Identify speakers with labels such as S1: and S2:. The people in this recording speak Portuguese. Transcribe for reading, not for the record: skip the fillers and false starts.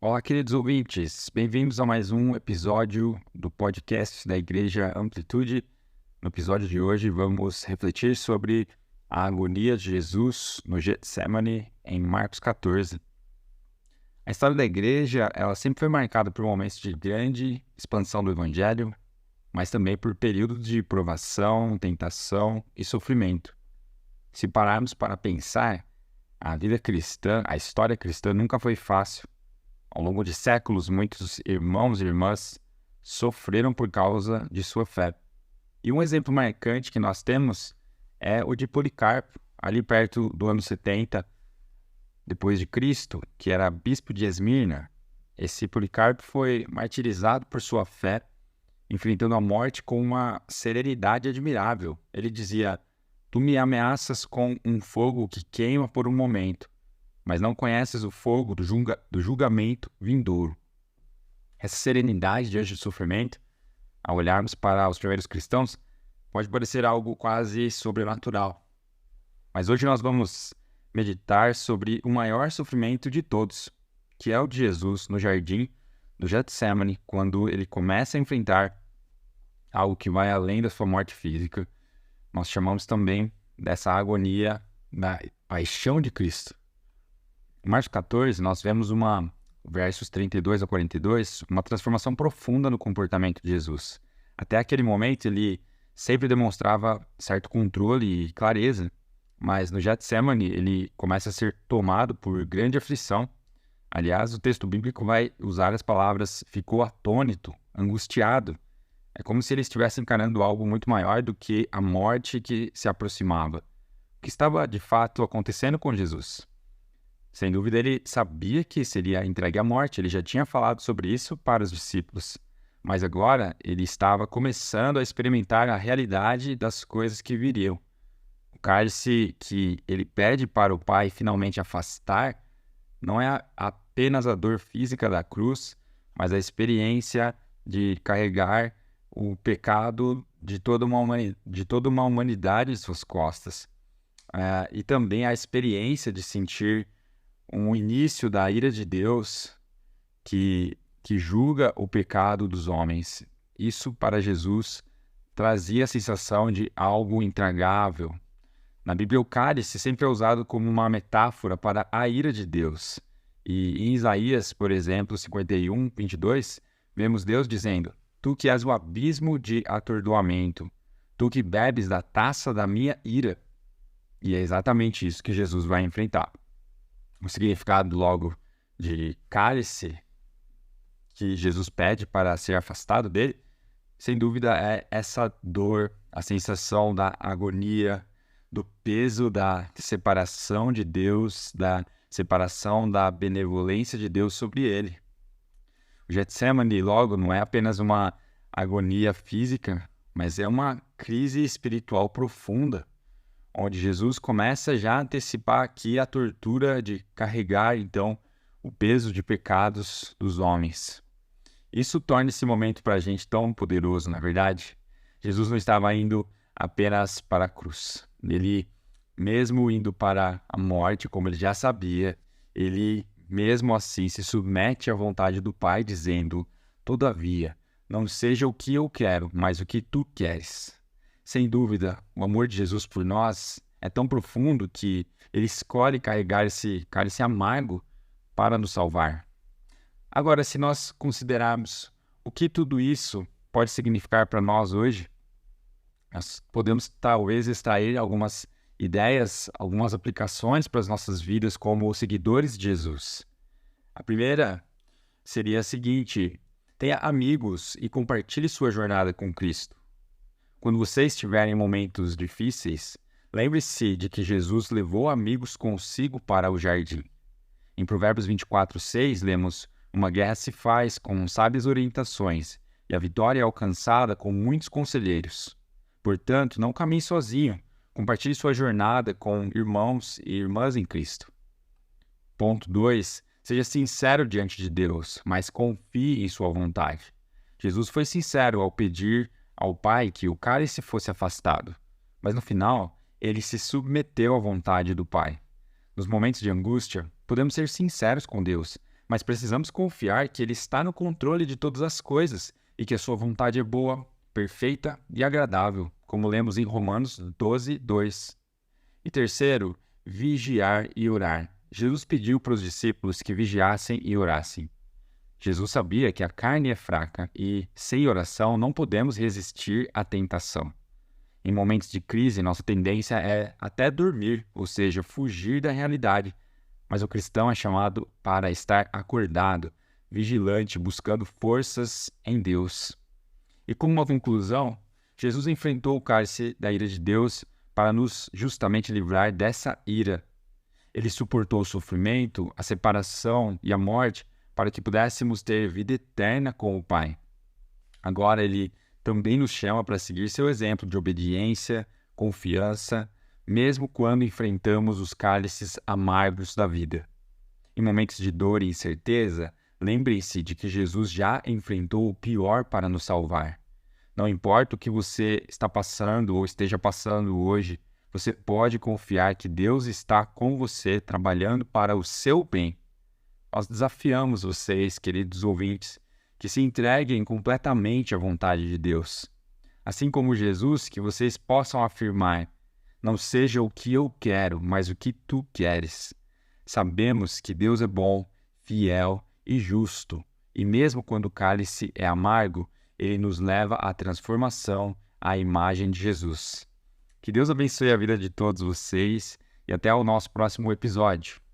S1: Olá, queridos ouvintes, bem-vindos a mais um episódio do podcast da Igreja Amplitude. No episódio de hoje, vamos refletir sobre a agonia de Jesus no Getsemane, em Marcos 14. A história da igreja, ela sempre foi marcada por momentos de grande expansão do Evangelho, mas também por períodos de provação, tentação e sofrimento. Se pararmos para pensar, a vida cristã, a história cristã nunca foi fácil. Ao longo de séculos, muitos irmãos e irmãs sofreram por causa de sua fé. E um exemplo marcante que nós temos é o de Policarpo, ali perto do ano 70 depois de Cristo, que era bispo de Esmirna. Esse Policarpo foi martirizado por sua fé, enfrentando a morte com uma serenidade admirável. Ele dizia: "Tu me ameaças com um fogo que queima por um momento, mas não conheces o fogo do julgamento vindouro." Essa serenidade diante do sofrimento, ao olharmos para os primeiros cristãos, pode parecer algo quase sobrenatural. Mas hoje nós vamos meditar sobre o maior sofrimento de todos, que é o de Jesus no jardim do Getsemane, quando ele começa a enfrentar algo que vai além da sua morte física. Nós chamamos também dessa agonia da paixão de Cristo. Em Marcos 14, nós vemos versos 32 a 42, uma transformação profunda no comportamento de Jesus. Até aquele momento, ele sempre demonstrava certo controle e clareza, mas no Getsemane, ele começa a ser tomado por grande aflição. Aliás, o texto bíblico vai usar as palavras "ficou atônito", "angustiado". É como se ele estivesse encarando algo muito maior do que a morte que se aproximava. O que estava, de fato, acontecendo com Jesus? Sem dúvida, ele sabia que seria entregue à morte, ele já tinha falado sobre isso para os discípulos. Mas agora, ele estava começando a experimentar a realidade das coisas que viriam. O cálice que ele pede para o Pai finalmente afastar não é apenas a dor física da cruz, mas a experiência de carregar o pecado de toda uma humanidade em suas costas. E também a experiência de sentir um início da ira de Deus que julga o pecado dos homens. Isso, para Jesus, trazia a sensação de algo intragável. Na Bíblia, o cálice sempre é usado como uma metáfora para a ira de Deus. E em Isaías, por exemplo, 51, 22, vemos Deus dizendo: "Tu que és o abismo de atordoamento, tu que bebes da taça da minha ira." E é exatamente isso que Jesus vai enfrentar. O significado logo de cálice que Jesus pede para ser afastado dele, sem dúvida é essa dor, a sensação da agonia, do peso da separação de Deus, da separação da benevolência de Deus sobre ele. O Getsemane, logo, não é apenas uma agonia física, mas é uma crise espiritual profunda, onde Jesus começa já a antecipar aqui a tortura de carregar, então, o peso de pecados dos homens. Isso torna esse momento para a gente tão poderoso, na verdade. Jesus não estava indo apenas para a cruz. Ele, mesmo indo para a morte, como ele já sabia, ele, mesmo assim, se submete à vontade do Pai, dizendo: "Todavia, não seja o que eu quero, mas o que tu queres." Sem dúvida, o amor de Jesus por nós é tão profundo que ele escolhe carregar esse cálice amargo para nos salvar. Agora, se nós considerarmos o que tudo isso pode significar para nós hoje, nós podemos talvez extrair algumas ideias, algumas aplicações para as nossas vidas como seguidores de Jesus. A primeira seria a seguinte: tenha amigos e compartilhe sua jornada com Cristo. Quando você estiver em momentos difíceis, lembre-se de que Jesus levou amigos consigo para o jardim. Em Provérbios 24:6, lemos: "Uma guerra se faz com sábias orientações, e a vitória é alcançada com muitos conselheiros." Portanto, não caminhe sozinho. Compartilhe sua jornada com irmãos e irmãs em Cristo. Ponto 2. Seja sincero diante de Deus, mas confie em sua vontade. Jesus foi sincero ao pedir ao Pai que o cálice fosse afastado, mas no final, ele se submeteu à vontade do Pai. Nos momentos de angústia, podemos ser sinceros com Deus, mas precisamos confiar que Ele está no controle de todas as coisas e que a sua vontade é boa, perfeita e agradável, como lemos em Romanos 12, 2. E terceiro, vigiar e orar. Jesus pediu para os discípulos que vigiassem e orassem. Jesus sabia que a carne é fraca e, sem oração, não podemos resistir à tentação. Em momentos de crise, nossa tendência é até dormir, ou seja, fugir da realidade. Mas o cristão é chamado para estar acordado, vigilante, buscando forças em Deus. E como uma conclusão, Jesus enfrentou o cálice da ira de Deus para nos justamente livrar dessa ira. Ele suportou o sofrimento, a separação e a morte para que pudéssemos ter vida eterna com o Pai. Agora Ele também nos chama para seguir seu exemplo de obediência, confiança, mesmo quando enfrentamos os cálices amargos da vida. Em momentos de dor e incerteza, lembrem-se de que Jesus já enfrentou o pior para nos salvar. Não importa o que você está passando ou esteja passando hoje, você pode confiar que Deus está com você, trabalhando para o seu bem. Nós desafiamos vocês, queridos ouvintes, que se entreguem completamente à vontade de Deus. Assim como Jesus, que vocês possam afirmar: não seja o que eu quero, mas o que tu queres. Sabemos que Deus é bom, fiel e justo, e mesmo quando o cálice é amargo, Ele nos leva à transformação, à imagem de Jesus. Que Deus abençoe a vida de todos vocês e até o nosso próximo episódio.